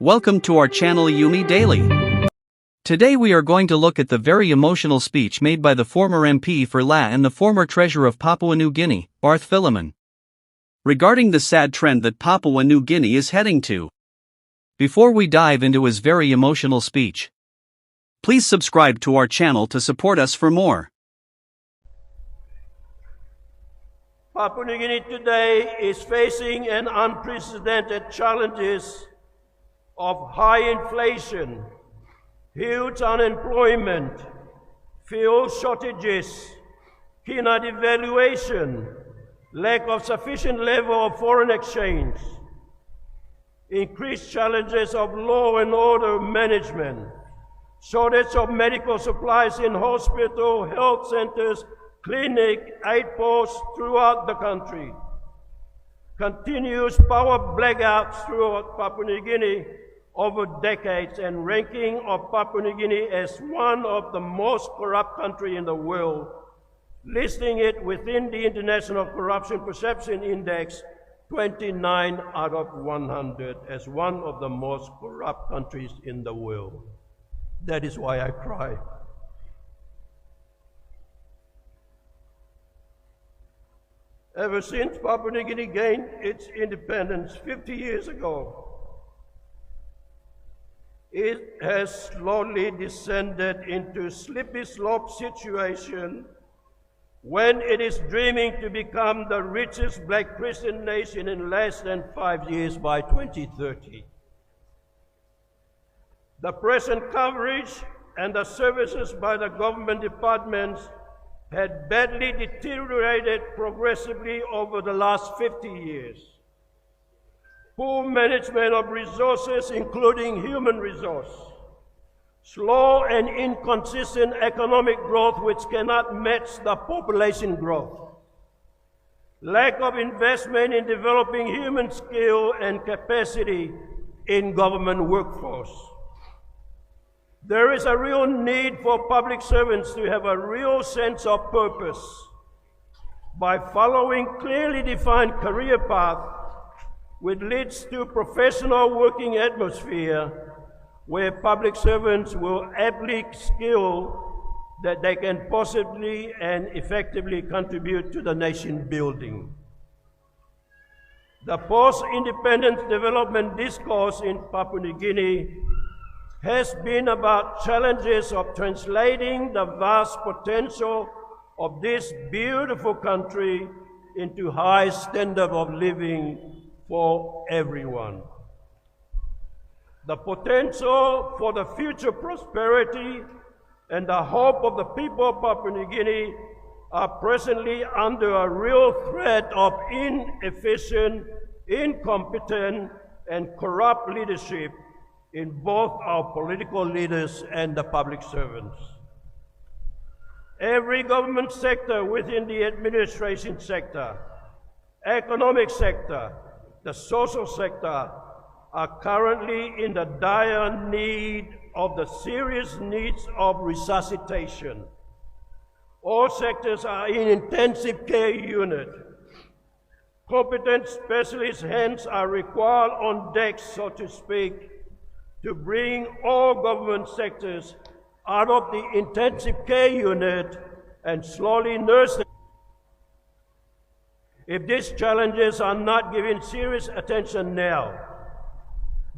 Welcome to our channel Yumi Daily. Today we are going to look at the very emotional speech made by the former MP for La and the former Treasurer of Papua New Guinea, Bart Philemon, regarding the sad trend that Papua New Guinea is heading to. Before we dive into his very emotional speech, please subscribe to our channel to support us for more. Papua New Guinea today is facing an unprecedented challenges of high inflation, huge unemployment, fuel shortages, kina devaluation, lack of sufficient level of foreign exchange, increased challenges of law and order management, shortage of medical supplies in hospital, health centers, clinic, aid posts throughout the country, continuous power blackouts throughout Papua New Guinea over decades, and ranking of Papua New Guinea as one of the most corrupt countries in the world, listing it within the International Corruption Perception Index 29 out of 100 as one of the most corrupt countries in the world. That is why I cry. Ever since Papua New Guinea gained its independence 50 years ago, it has slowly descended into a slippery slope situation when it is dreaming to become the richest black Christian nation in less than 5 years by 2030. The present coverage and the services by the government departments had badly deteriorated progressively over the last 50 years. Poor management of resources, including human resource, slow and inconsistent economic growth which cannot match the population growth, lack of investment in developing human skill and capacity in government workforce. There is a real need for public servants to have a real sense of purpose by following clearly defined career path which leads to professional working atmosphere where public servants will aptly skill that they can possibly and effectively contribute to the nation building. The post-independence development discourse in Papua New Guinea has been about challenges of translating the vast potential of this beautiful country into high standard of living for everyone. The potential for the future prosperity and the hope of the people of Papua New Guinea are presently under a real threat of inefficient, incompetent, and corrupt leadership in both our political leaders and the public servants. Every government sector within the administration sector, economic sector, the social sector are currently in the dire need of the serious needs of resuscitation. All sectors are in intensive care unit. Competent specialist hands are required on deck, so to speak, to bring all government sectors out of the intensive care unit and slowly nurse them. If these challenges are not given serious attention now,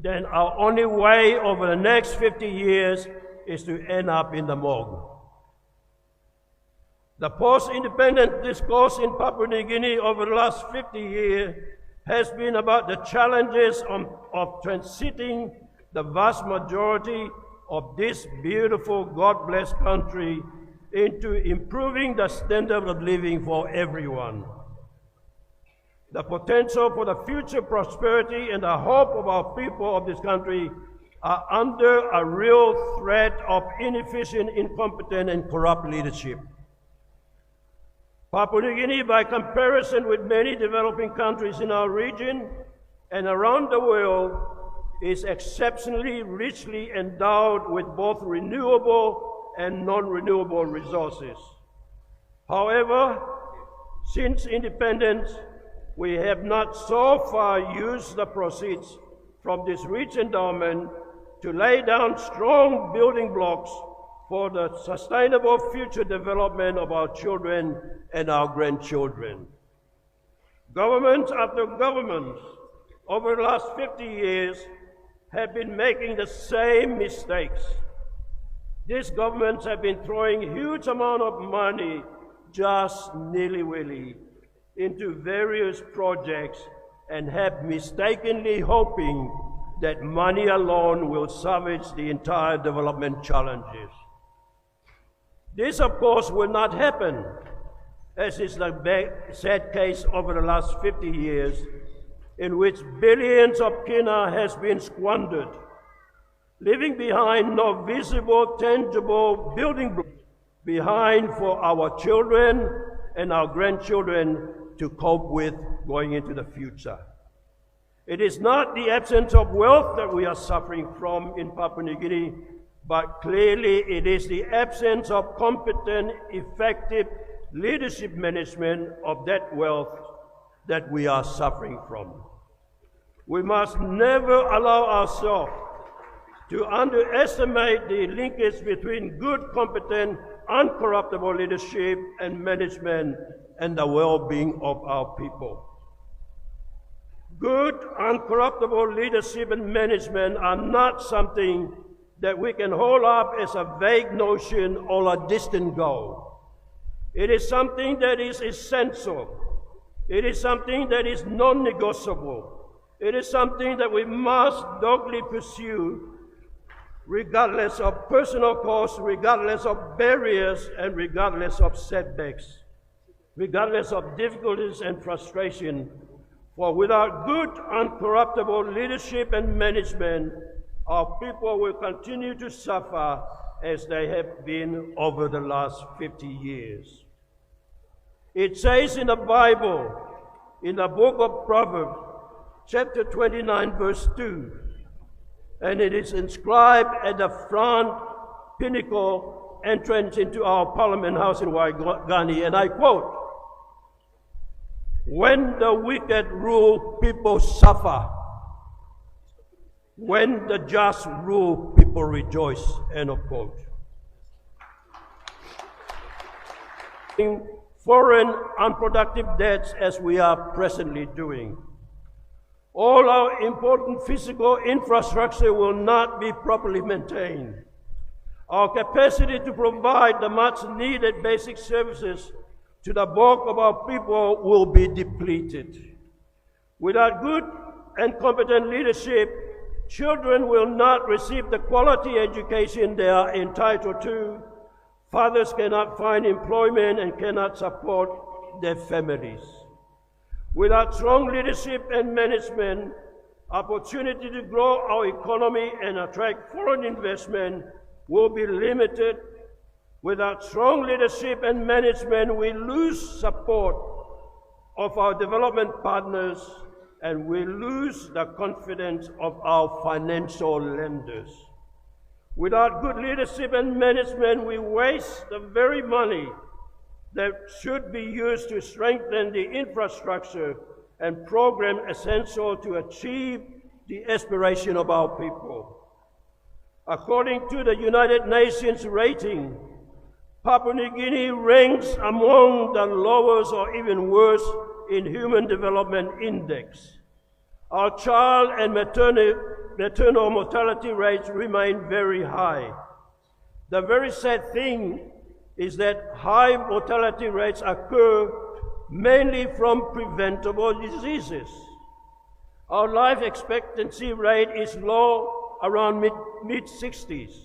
then our only way over the next 50 years is to end up in the morgue. The post-independent discourse in Papua New Guinea over the last 50 years has been about the challenges of transiting the vast majority of this beautiful, God-blessed country into improving the standard of living for everyone. The potential for the future prosperity and the hope of our people of this country are under a real threat of inefficient, incompetent, and corrupt leadership. Papua New Guinea, by comparison with many developing countries in our region and around the world, is exceptionally richly endowed with both renewable and non-renewable resources. However, since independence, we have not so far used the proceeds from this rich endowment to lay down strong building blocks for the sustainable future development of our children and our grandchildren. Governments after governments over the last 50 years have been making the same mistakes. These governments have been throwing huge amount of money just nilly-willy into various projects and have mistakenly hoping that money alone will salvage the entire development challenges. This, of course, will not happen, as is the sad case over the last 50 years, in which billions of kina has been squandered, leaving behind no visible, tangible building blocks behind for our children and our grandchildren to cope with going into the future. It is not the absence of wealth that we are suffering from in Papua New Guinea, but clearly it is the absence of competent, effective leadership management of that wealth that we are suffering from. We must never allow ourselves to underestimate the linkage between good, competent, uncorruptible leadership and management and the well-being of our people. Good, uncorruptible leadership and management are not something that we can hold up as a vague notion or a distant goal. It is something that is essential. It is something that is non-negotiable. It is something that we must doggedly pursue regardless of personal costs, regardless of barriers, and regardless of setbacks, regardless of difficulties and frustration. For without good, uncorruptible leadership and management, our people will continue to suffer as they have been over the last 50 years. It says in the Bible, in the book of Proverbs, chapter 29, verse 2, and it is inscribed at the front pinnacle entrance into our Parliament House in Waigani, and I quote, "When the wicked rule, people suffer. When the just rule, people rejoice," end of quote. In foreign unproductive debts as we are presently doing, all our important physical infrastructure will not be properly maintained. Our capacity to provide the much needed basic services to the bulk of our people will be depleted. Without good and competent leadership, children will not receive the quality education they are entitled to. Fathers cannot find employment and cannot support their families. Without strong leadership and management, opportunity to grow our economy and attract foreign investment will be limited. Without strong leadership and management, we lose support of our development partners and we lose the confidence of our financial lenders. Without good leadership and management, we waste the very money that should be used to strengthen the infrastructure and program essential to achieve the aspiration of our people. According to the United Nations rating, Papua New Guinea ranks among the lowest or even worse in Human Development Index. Our child and maternal mortality rates remain very high. The very sad thing is that high mortality rates occur mainly from preventable diseases. Our life expectancy rate is low, around mid-60s.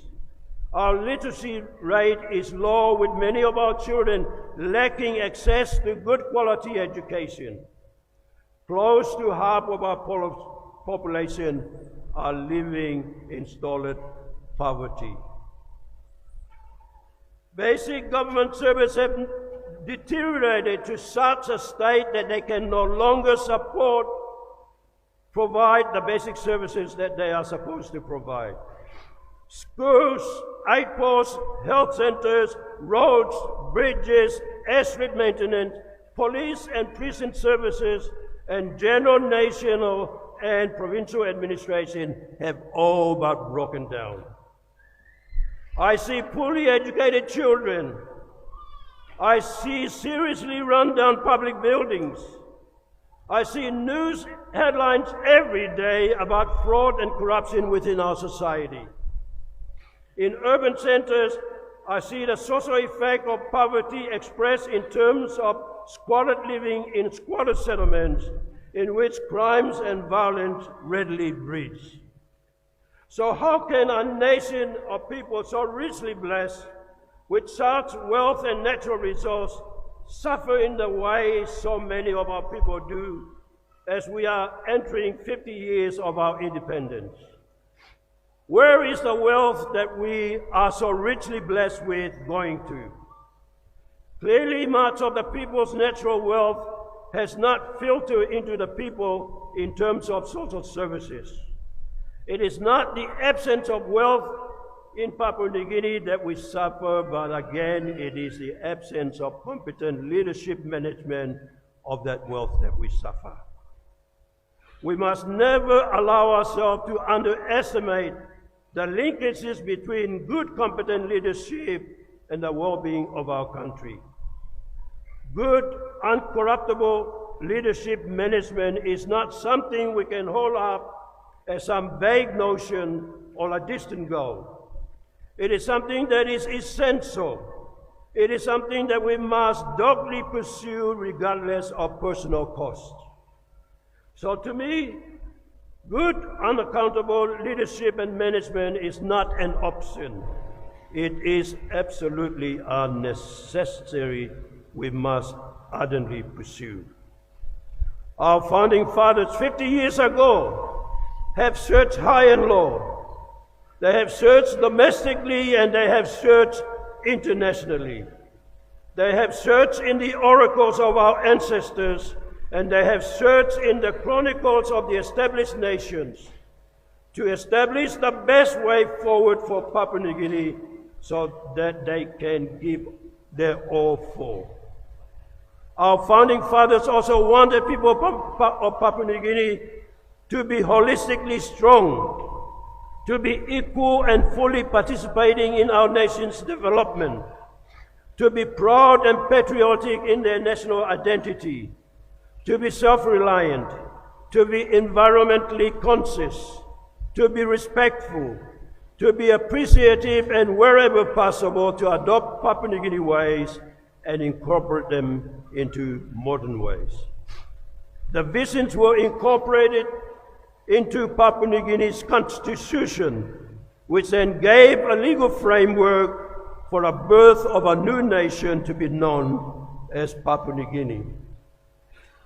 Our literacy rate is low, with many of our children lacking access to good quality education. Close to half of our population are living in stolid poverty. Basic government services have deteriorated to such a state that they can no longer provide the basic services that they are supposed to provide. Schools, aid posts, health centers, roads, bridges, airstrip maintenance, police and prison services, and general national and provincial administration have all but broken down. I see poorly educated children. I see seriously run down public buildings. I see news headlines every day about fraud and corruption within our society. In urban centers, I see the social effect of poverty expressed in terms of squalid living in squalid settlements in which crimes and violence readily breeds. So how can a nation of people so richly blessed with such wealth and natural resource suffer in the way so many of our people do as we are entering 50 years of our independence? Where is the wealth that we are so richly blessed with going to? Clearly, much of the people's natural wealth has not filtered into the people in terms of social services. It is not the absence of wealth in Papua New Guinea that we suffer, but again, it is the absence of competent leadership management of that wealth that we suffer. We must never allow ourselves to underestimate the linkages between good, competent leadership and the well-being of our country. Good, uncorruptible leadership management is not something we can hold up as some vague notion or a distant goal. It is something that is essential. It is something that we must doggedly pursue regardless of personal cost. So to me, good, unaccountable leadership and management is not an option. It is absolutely a necessity we must ardently pursue. Our founding fathers 50 years ago have searched high and low. They have searched domestically and they have searched internationally. They have searched in the oracles of our ancestors, and they have searched in the chronicles of the established nations to establish the best way forward for Papua New Guinea so that they can give their all for. Our founding fathers also wanted people of Papua New Guinea to be holistically strong, to be equal and fully participating in our nation's development, to be proud and patriotic in their national identity, to be self-reliant, to be environmentally conscious, to be respectful, to be appreciative, and wherever possible to adopt Papua New Guinea ways and incorporate them into modern ways. The visions were incorporated into Papua New Guinea's constitution, which then gave a legal framework for a birth of a new nation to be known as Papua New Guinea.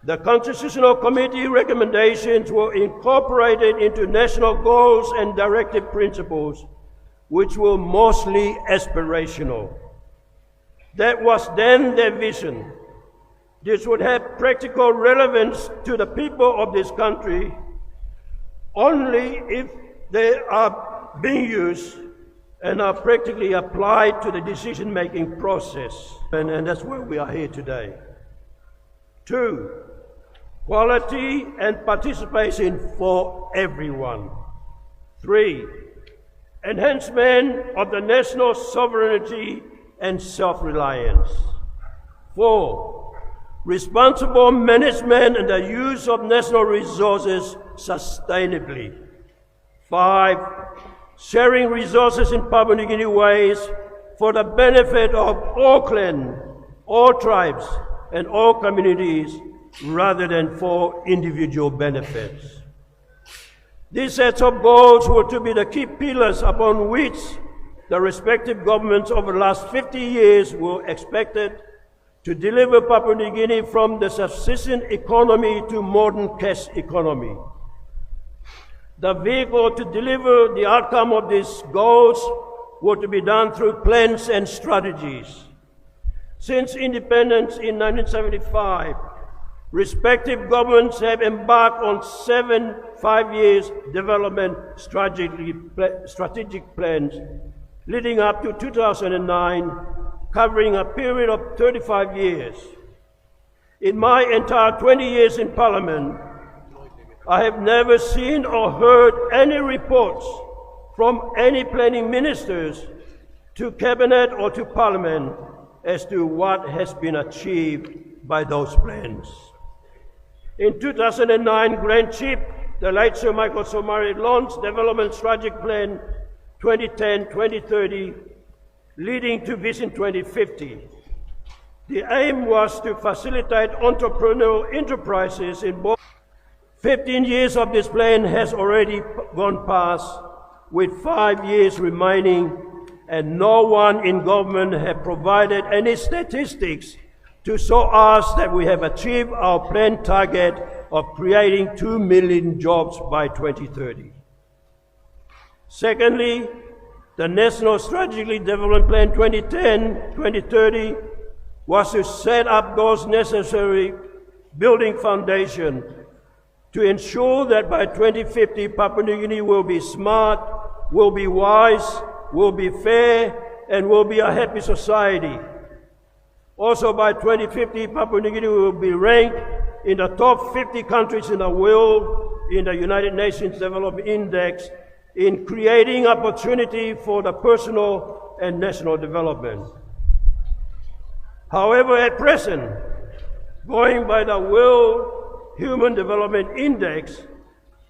The Constitutional Committee recommendations were incorporated into national goals and directive principles, which were mostly aspirational. That was then their vision. This would have practical relevance to the people of this country only if they are being used and are practically applied to the decision-making process. And that's where we are here today. 2, quality and participation for everyone. 3, enhancement of the national sovereignty and self-reliance. 4, responsible management and the use of national resources sustainably. 5, sharing resources in Papua New Guinea ways for the benefit of all clans, all tribes, and all communities, rather than for individual benefits. These sets of goals were to be the key pillars upon which the respective governments over the last 50 years were expected to deliver Papua New Guinea from the subsistence economy to modern cash economy. The vehicle to deliver the outcome of these goals were to be done through plans and strategies. Since independence in 1975, respective governments have embarked on 7 5-year development strategic plans leading up to 2009, covering a period of 35 years. In my entire 20 years in Parliament, I have never seen or heard any reports from any planning ministers to Cabinet or to Parliament as to what has been achieved by those plans. In 2009, Grand Chief, the late Sir Michael Somare, launched Development Strategic Plan 2010-2030, leading to Vision 2050. The aim was to facilitate entrepreneurial enterprises in both. 15 years of this plan has already gone past, with 5 years remaining, and no one in government has provided any statistics to show us that we have achieved our planned target of creating 2 million jobs by 2030. Secondly, the National Strategic Development Plan 2010-2030 was to set up those necessary building foundations to ensure that by 2050 Papua New Guinea will be smart, will be wise, will be fair, and will be a happy society. Also by 2050 Papua New Guinea will be ranked in the top 50 countries in the world in the United Nations Development Index in creating opportunity for the personal and national development. However, at present, going by the World Human Development Index,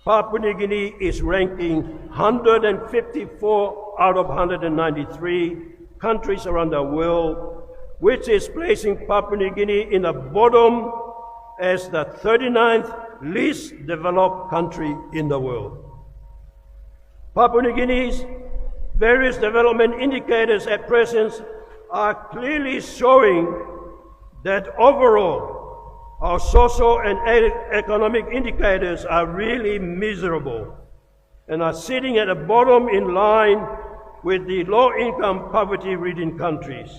Papua New Guinea is ranking 154 out of 193 countries around the world, which is placing Papua New Guinea in the bottom as the 39th least developed country in the world. Papua New Guinea's various development indicators at present are clearly showing that overall our social and economic indicators are really miserable and are sitting at the bottom in line with the low-income poverty-ridden countries.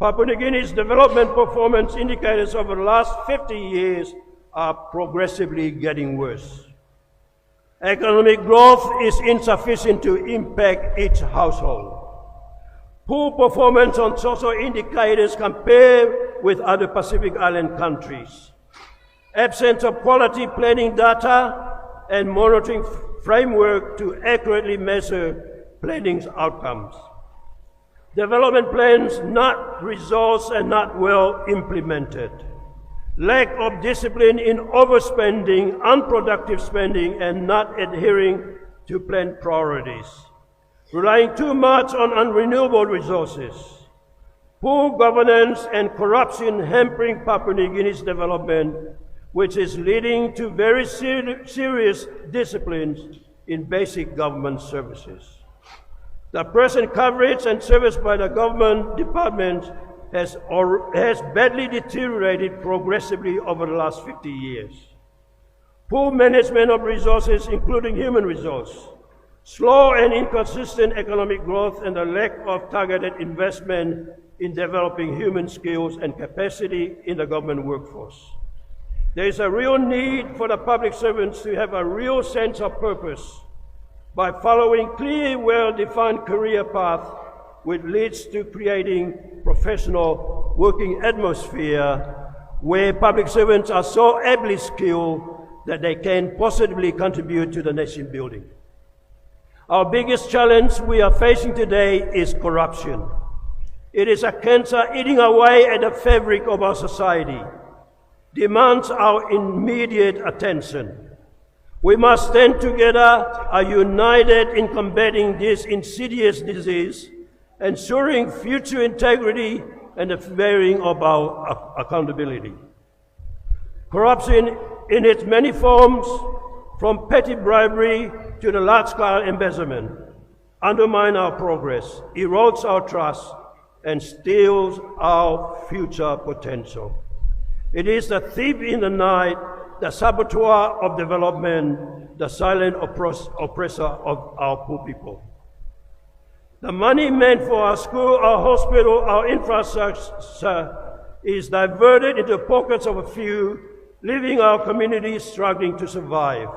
Papua New Guinea's development performance indicators over the last 50 years are progressively getting worse. Economic growth is insufficient to impact each household. Poor performance on social indicators compared with other Pacific Island countries. Absence of quality planning data and monitoring framework to accurately measure planning's outcomes. Development plans not resourced and not well implemented. Lack of discipline in overspending, unproductive spending, and not adhering to planned priorities. Relying too much on unrenewable resources. Poor governance and corruption hampering Papua New Guinea's development, which is leading to very serious disciplines in basic government services. The present coverage and service by the government departments has badly deteriorated progressively over the last 50 years. Poor management of resources, including human resources, slow and inconsistent economic growth, and the lack of targeted investment in developing human skills and capacity in the government workforce. There is a real need for the public servants to have a real sense of purpose by following clear, well-defined career path which leads to creating professional working atmosphere where public servants are so ably skilled that they can positively contribute to the nation building. Our biggest challenge we are facing today is corruption. It is a cancer eating away at the fabric of our society, demands our immediate attention. We must stand together, are united in combating this insidious disease, ensuring future integrity and the bearing of our accountability. Corruption in its many forms, from petty bribery to the large-scale embezzlement, undermines our progress, erodes our trust, and steals our future potential. It is the thief in the night, the saboteur of development, the silent oppressor of our poor people. The money meant for our school, our hospital, our infrastructure is diverted into pockets of a few, leaving our communities struggling to survive.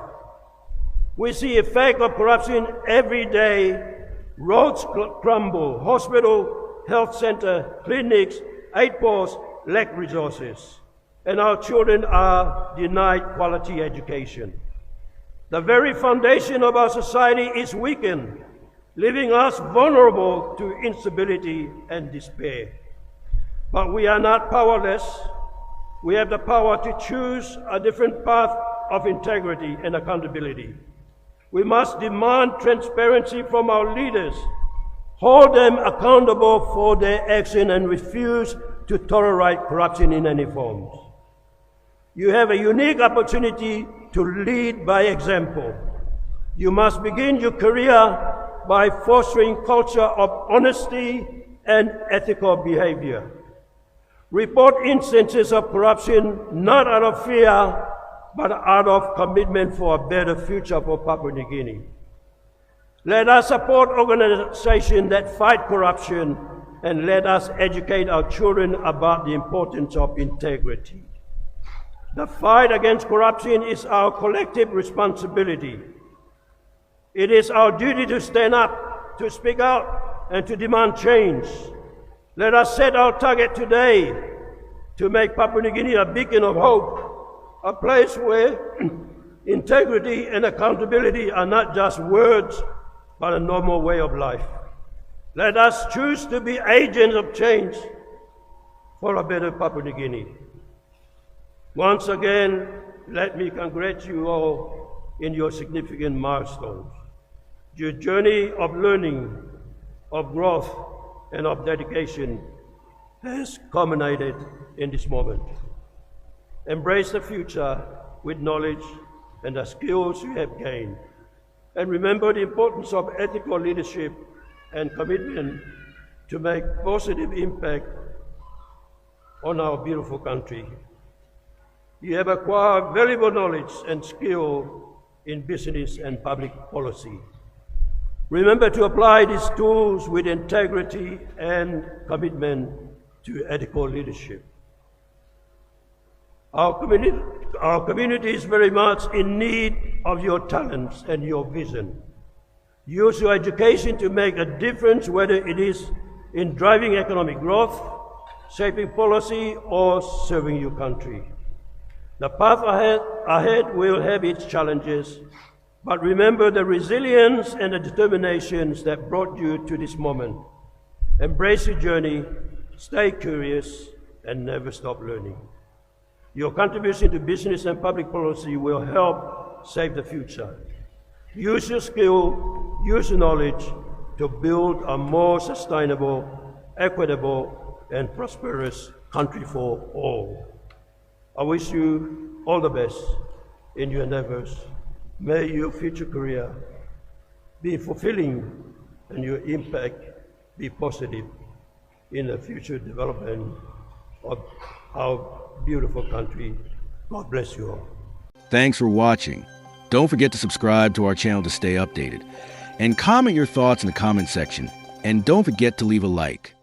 We see the effect of corruption every day. Roads crumble, hospital, health center, clinics, aid posts lack resources, and our children are denied quality education. The very foundation of our society is weakened, leaving us vulnerable to instability and despair. But we are not powerless. We have the power to choose a different path of integrity and accountability. We must demand transparency from our leaders, hold them accountable for their action, and refuse to tolerate corruption in any forms. You have a unique opportunity to lead by example. You must begin your career by fostering culture of honesty and ethical behavior. Report instances of corruption not out of fear, but out of commitment for a better future for Papua New Guinea. Let us support organizations that fight corruption, and let us educate our children about the importance of integrity. The fight against corruption is our collective responsibility. It is our duty to stand up, to speak out, and to demand change. Let us set our target today to make Papua New Guinea a beacon of hope, a place where integrity and accountability are not just words, but a normal way of life. Let us choose to be agents of change for a better Papua New Guinea. Once again, let me congratulate you all in your significant milestones. Your journey of learning, of growth, and of dedication has culminated in this moment. Embrace the future with knowledge and the skills you have gained. And remember the importance of ethical leadership and commitment to make positive impact on our beautiful country. You have acquired valuable knowledge and skill in business and public policy. Remember to apply these tools with integrity and commitment to ethical leadership. Our community is very much in need of your talents and your vision. Use your education to make a difference, whether it is in driving economic growth, shaping policy, or serving your country. The path ahead will have its challenges, but remember the resilience and the determinations that brought you to this moment. Embrace your journey, stay curious, and never stop learning. Your contribution to business and public policy will help save the future. Use your skill, use your knowledge to build a more sustainable, equitable, and prosperous country for all. I wish you all the best in your endeavors. May your future career be fulfilling and your impact be positive in the future development of our beautiful country. God bless you all. Thanks for watching. Don't forget to subscribe to our channel to stay updated. And comment your thoughts in the comment section. And don't forget to leave a like.